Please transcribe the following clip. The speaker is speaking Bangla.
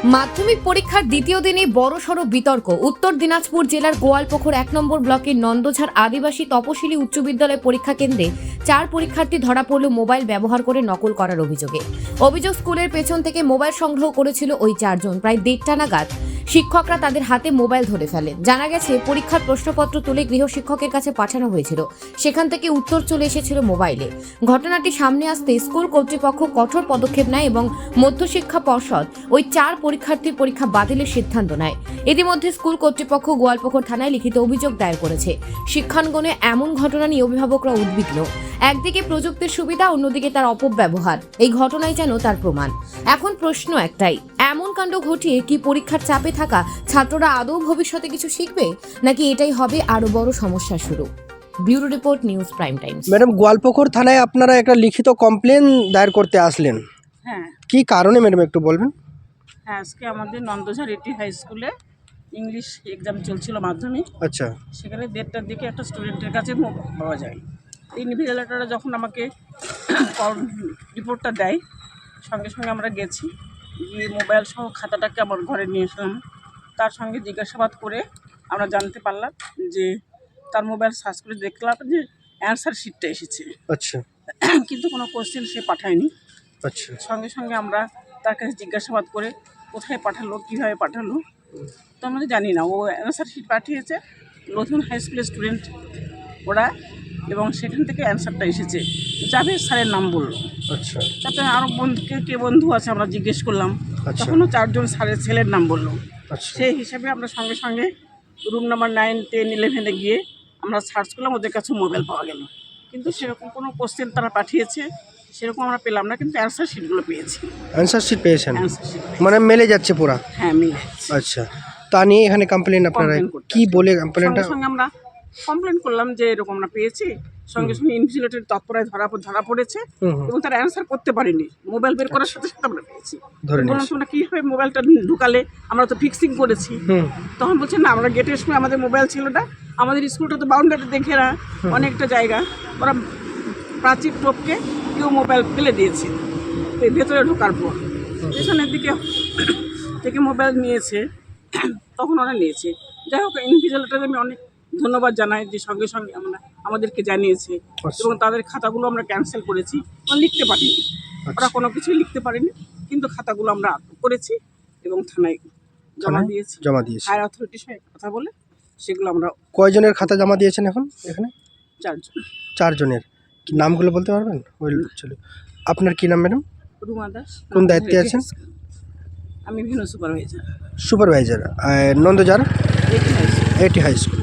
মাধ্যমিক পরীক্ষার দ্বিতীয় দিনে বড়সড় বিতর্ক। উত্তর দিনাজপুর জেলার গোয়ালপুকুর ১ নম্বর ব্লকের নন্দঝাড় আদিবাসী তপশিলি উচ্চ বিদ্যালয় পরীক্ষা কেন্দ্রে ৪ পরীক্ষার্থী ধরা পড়ল মোবাইল ব্যবহার করে নকল করার অভিযোগে। অভিযোগ, স্কুলের পেছন থেকে মোবাইল সংগ্রহ করেছিল ওই ৪ জন। প্রায় ১:৩০ নাগাদ শিক্ষকরা তাদের হাতে মোবাইল ধরে ফেলেন। জানা গেছে, পরীক্ষার প্রশ্নপত্র তুলে গৃহশিক্ষকের কাছে পাঠানো হয়েছিল, সেখান থেকে উত্তর চলে এসেছিল মোবাইলে। ঘটনাটি সামনে আসতে স্কুল কর্তৃপক্ষ কঠোর পদক্ষেপ নেয় এবং মধ্যশিক্ষা পর্ষদ ওই ৪ পরীক্ষার্থীর পরীক্ষা বাতিলের সিদ্ধান্ত নেয়। ইতিমধ্যে স্কুল কর্তৃপক্ষ গোয়ালপুকুর থানায় লিখিত অভিযোগ দায়ের করেছে। শিক্ষাঙ্গনে এমন ঘটনা নিয়ে অভিভাবকরা উদ্বিগ্ন। একদিকে প্রযুক্তির সুবিধা, অন্যদিকে তার অপব্যবহার। এই ঘটনাই যেন তার প্রমাণ। এখন প্রশ্ন একটাই, এমন কাণ্ড ঘটিয়ে কি পরীক্ষার চাপে থাকা ছাত্ররা আদৌ ভবিষ্যতে কিছু শিখবে, নাকি এটাই হবে আরো বড় সমস্যা শুরু? Bureau report, news prime Times. Madam, Goalpokhar থানায় আপনারা একটা লিখিত কমপ্লেন দায়ের করতে আসলেন, হ্যাঁ কি কারণে ম্যাডাম একটু বলবেন? হ্যাঁ আজকে আমাদের নন্দঝাড় এটি হাই স্কুলে ইংলিশ এক্সাম চলছিল, মাধ্যমিক। আচ্ছা, সেখানে ১:৩০টার দিকে একটা স্টুডেন্টের কাছে পাওয়া যায়। ইনভিজিলেটররা যখন আমাকে রিপোর্টটা দেয়, সঙ্গে সঙ্গে আমরা গেছি, গিয়ে মোবাইল সহ খাতাটাকে আমার ঘরে নিয়ে আসলাম। তার সঙ্গে জিজ্ঞাসাবাদ করে আমরা জানতে পারলাম যে তার মোবাইল সার্চ করে দেখলাম যে অ্যান্সার শিটটা এসেছে, আচ্ছা, কিন্তু কোনো কোশ্চেন সে পাঠায়নি। আচ্ছা, সঙ্গে সঙ্গে আমরা তার কাছে জিজ্ঞাসাবাদ করে কোথায় পাঠালো, কীভাবে পাঠালো, তো আমরা জানি না। ও অ্যান্সার শিট পাঠিয়েছে নতুন হাই স্কুলের স্টুডেন্ট ওরা, এবং সেখান থেকে অ্যান্সারটা এসেছে। জাভেদ স্যারের নাম বললো। আচ্ছা, তারপরে আরও কে বন্ধু আছে আমরা জিজ্ঞেস করলাম, আচ্ছা, তখনও 4 জন স্যারের ছেলের নাম বললো। আচ্ছা, সেই হিসাবে আমরা সঙ্গে সঙ্গে রুম নাম্বার 9, 10, 11-এ গিয়ে আমরা সার্চ করলাম, ওদের কাছে মোবাইল পাওয়া গেল। কিন্তু সেরকম কোনো কোশ্চেন তারা পাঠিয়েছে সেরকম আমরা পেলাম না, কিন্তু অ্যান্সার শিটগুলো পেয়েছি। অ্যান্সার শিট পেয়েছেন, অ্যান্সার শিট মানে মেলে যাচ্ছে পুরা? হ্যাঁ, মিলে। আচ্ছা, তা নিয়ে এখানে কমপ্লেন আপনারা কমপ্লেন করতে কি বলে কমপ্লেনটা? সঙ্গে সঙ্গে আমরা কমপ্লেন করলাম যে এরকম আমরা পেয়েছি। সঙ্গে সঙ্গে ইনভিজিলেটর তৎপরায় ধরা পড়েছে এবং তারা অ্যান্সার করতে পারেনি। মোবাইল বের করার সাথে সাথে আমরা পেয়েছি। ধরে বললাম, তোমরা কীভাবে মোবাইলটা ঢুকালে? আমরা তো ফিক্সিং করেছি। তখন বলছে, না, আমরা গেটের সময় আমাদের মোবাইল ছিল না। আমাদের স্কুলটা তো বাউন্ডারি দেখে না, অনেকটা জায়গা, ওরা প্রাচীর টপকে কেউ মোবাইল ফেলে দিয়েছে। এই ভেতরে ঢোকার পর পেছনের দিকে থেকে মোবাইল নিয়েছে, তখন ওরা নিয়েছে। যাই হোক, ইনভিজিলেটর আমি অনেক ধন্যবাদ জানাই যে সঙ্গে সঙ্গে আমাদেরকে জানিয়েছে এবং তাদের খাতাগুলো আমরা ক্যান্সেল করেছি। ওরা লিখতে পারিনি, ওরা কোনো কিছুই লিখতে পারেনি, কিন্তু খাতাগুলো আমরা করেছি এবং থানায় জমা দিয়েছি। হায়ার অথরিটির সঙ্গে কথা বলে সেগুলো আমরা। কয়জনের খাতা জমা দিয়েছেন এখন এখানে? 4 জন। 4 জনের নামগুলো বলতে পারবেন? চলো, আপনার কি নাম ম্যাডাম? রুমা দাস। কোন দায়িত্বে আছেন? আমি ভিন্ন সুপারভাইজার। সুপারভাইজার, নন্দঝাড় এটি হাই স্কুল। এটি হাই স্কুল।